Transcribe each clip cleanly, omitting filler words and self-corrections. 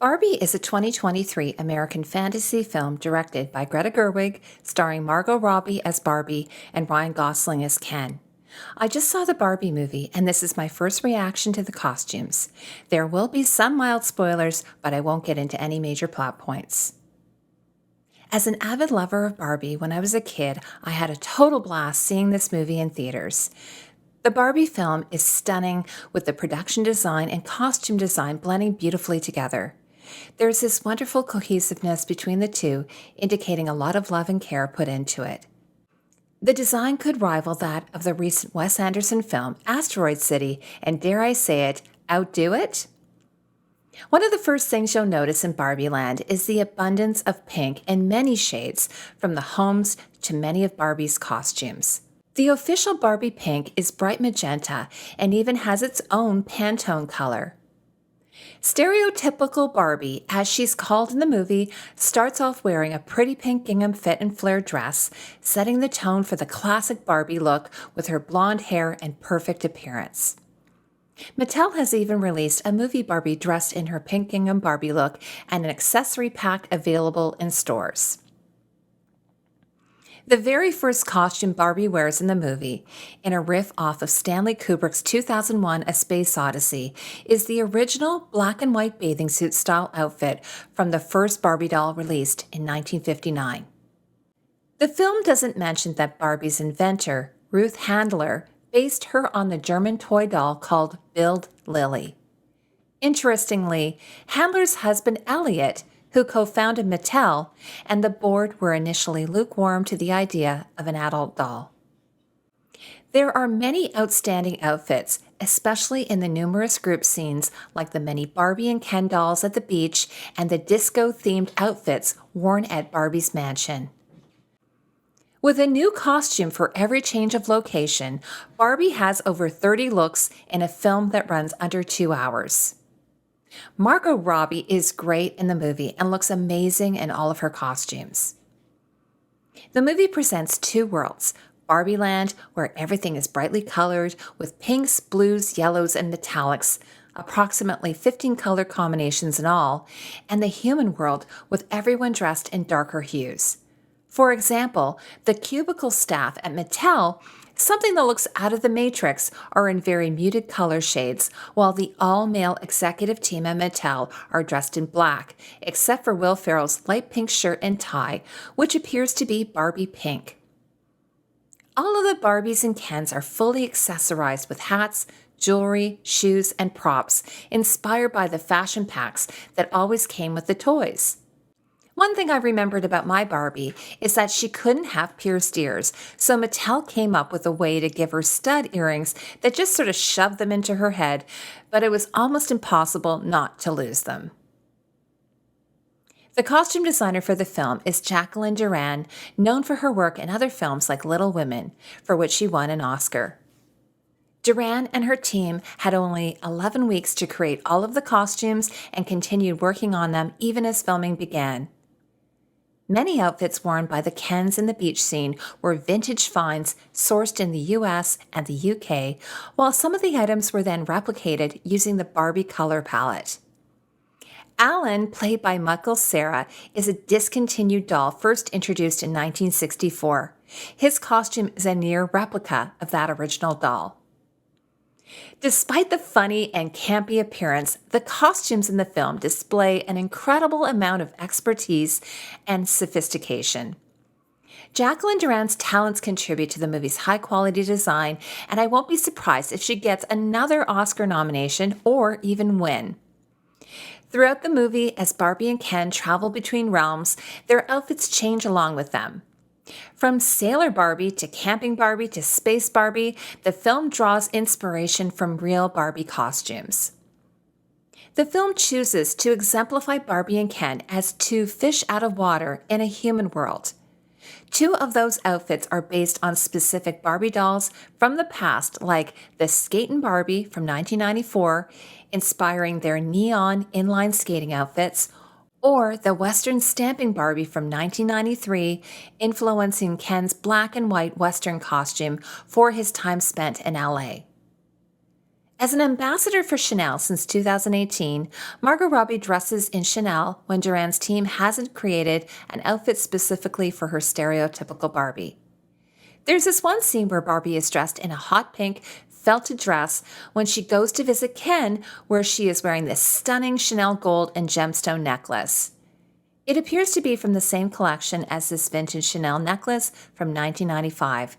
Barbie is a 2023 American fantasy film directed by Greta Gerwig, starring Margot Robbie as Barbie and Ryan Gosling as Ken. I just saw the Barbie movie, and this is my first reaction to the costumes. There will be some mild spoilers, but I won't get into any major plot points. As an avid lover of Barbie when I was a kid, I had a total blast seeing this movie in theaters. The Barbie film is stunning, with the production design and costume design blending beautifully together. There's this wonderful cohesiveness between the two, indicating a lot of love and care put into it. The design could rival that of the recent Wes Anderson film Asteroid City, and dare I say it, outdo it? One of the first things you'll notice in Barbie Land is the abundance of pink in many shades, from the homes to many of Barbie's costumes. The official Barbie pink is bright magenta and even has its own Pantone color. Stereotypical Barbie, as she's called in the movie, starts off wearing a pretty pink gingham fit and flare dress, setting the tone for the classic Barbie look with her blonde hair and perfect appearance. Mattel has even released a movie Barbie dressed in her pink gingham Barbie look and an accessory pack available in stores. The very first costume Barbie wears in the movie, in a riff off of Stanley Kubrick's 2001 A Space Odyssey, is the original black and white bathing suit style outfit from the first Barbie doll released in 1959. The film doesn't mention that Barbie's inventor, Ruth Handler, based her on the German toy doll called Bild Lily. Interestingly, Handler's husband Elliot, who co-founded Mattel, and the board were initially lukewarm to the idea of an adult doll. There are many outstanding outfits, especially in the numerous group scenes like the many Barbie and Ken dolls at the beach and the disco-themed outfits worn at Barbie's mansion. With a new costume for every change of location, Barbie has over 30 looks in a film that runs under 2 hours. Margot Robbie is great in the movie and looks amazing in all of her costumes. The movie presents two worlds: Barbie Land, where everything is brightly colored with pinks, blues, yellows, and metallics, approximately 15 color combinations in all, and the human world with everyone dressed in darker hues. For example, the cubicle staff at Mattel, something that looks out of the Matrix, are in very muted color shades, while the all-male executive team at Mattel are dressed in black, except for Will Ferrell's light pink shirt and tie, which appears to be Barbie pink. All of the Barbies and Kens are fully accessorized with hats, jewelry, shoes, and props, inspired by the fashion packs that always came with the toys. One thing I remembered about my Barbie is that she couldn't have pierced ears, so Mattel came up with a way to give her stud earrings that just sort of shoved them into her head, but it was almost impossible not to lose them. The costume designer for the film is Jacqueline Duran, known for her work in other films like Little Women, for which she won an Oscar. Duran and her team had only 11 weeks to create all of the costumes and continued working on them even as filming began. Many outfits worn by the Kens in the beach scene were vintage finds sourced in the US and the UK, while some of the items were then replicated using the Barbie color palette. Alan, played by Michael Cera, is a discontinued doll first introduced in 1964. His costume is a near replica of that original doll. Despite the funny and campy appearance, the costumes in the film display an incredible amount of expertise and sophistication. Jacqueline Duran's talents contribute to the movie's high-quality design, and I won't be surprised if she gets another Oscar nomination or even win. Throughout the movie, as Barbie and Ken travel between realms, their outfits change along with them. From Sailor Barbie to Camping Barbie to Space Barbie, the film draws inspiration from real Barbie costumes. The film chooses to exemplify Barbie and Ken as two fish out of water in a human world. Two of those outfits are based on specific Barbie dolls from the past, like the Skatin' Barbie from 1994, inspiring their neon inline skating outfits, or the Western Stamping Barbie from 1993, influencing Ken's black and white Western costume for his time spent in LA. As an ambassador for Chanel since 2018, Margot Robbie dresses in Chanel when Duran's team hasn't created an outfit specifically for her stereotypical Barbie. There's this one scene where Barbie is dressed in a hot pink felted dress when she goes to visit Ken, where she is wearing this stunning Chanel gold and gemstone necklace. It appears to be from the same collection as this vintage Chanel necklace from 1995.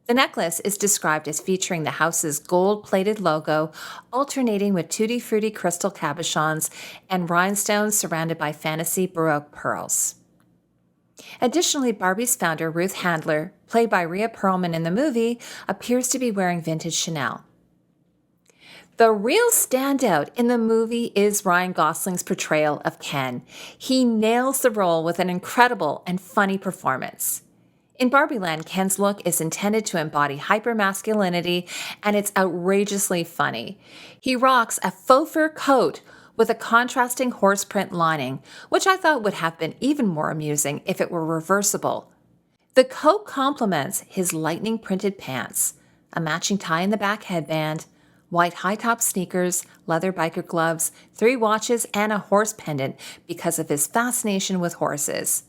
The necklace is described as featuring the house's gold-plated logo, alternating with tutti frutti crystal cabochons and rhinestones surrounded by fantasy Baroque pearls. Additionally, Barbie's founder, Ruth Handler, played by Rhea Perlman in the movie, appears to be wearing vintage Chanel. The real standout in the movie is Ryan Gosling's portrayal of Ken. He nails the role with an incredible and funny performance. In Barbieland, Ken's look is intended to embody hypermasculinity, and it's outrageously funny. He rocks a faux fur coat with a contrasting horse print lining, which I thought would have been even more amusing if it were reversible. The coat complements his lightning printed pants, a matching tie in the back headband, white high-top sneakers, leather biker gloves, 3 watches, and a horse pendant because of his fascination with horses.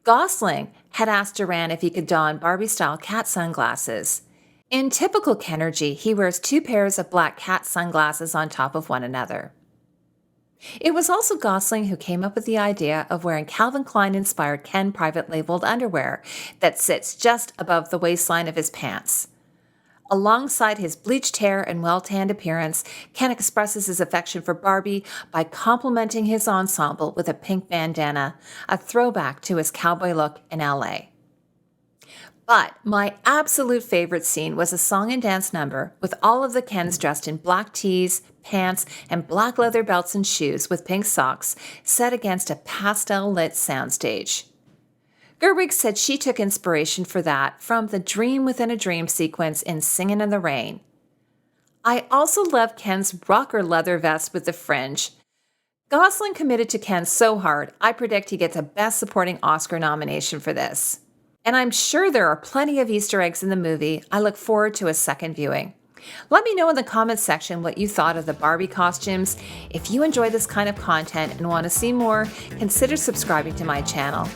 Gosling had asked Duran if he could don Barbie-style cat sunglasses. In typical Kenergy, he wears 2 pairs of black cat sunglasses on top of one another. It was also Gosling who came up with the idea of wearing Calvin Klein-inspired Ken private-labeled underwear that sits just above the waistline of his pants. Alongside his bleached hair and well-tanned appearance, Ken expresses his affection for Barbie by complimenting his ensemble with a pink bandana, a throwback to his cowboy look in LA. But my absolute favorite scene was a song and dance number with all of the Kens dressed in black tees, pants, and black leather belts and shoes with pink socks set against a pastel-lit soundstage. Gerwig said she took inspiration for that from the Dream Within a Dream sequence in Singin' in the Rain. I also love Ken's rocker leather vest with the fringe. Gosling committed to Ken so hard, I predict he gets a Best Supporting Oscar nomination for this. And I'm sure there are plenty of Easter eggs in the movie. I look forward to a second viewing. Let me know in the comments section what you thought of the Barbie costumes. If you enjoy this kind of content and want to see more, consider subscribing to my channel.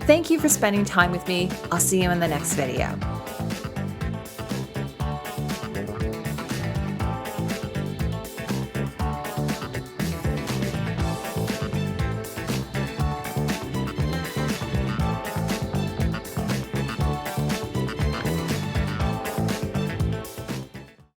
Thank you for spending time with me. I'll see you in the next video.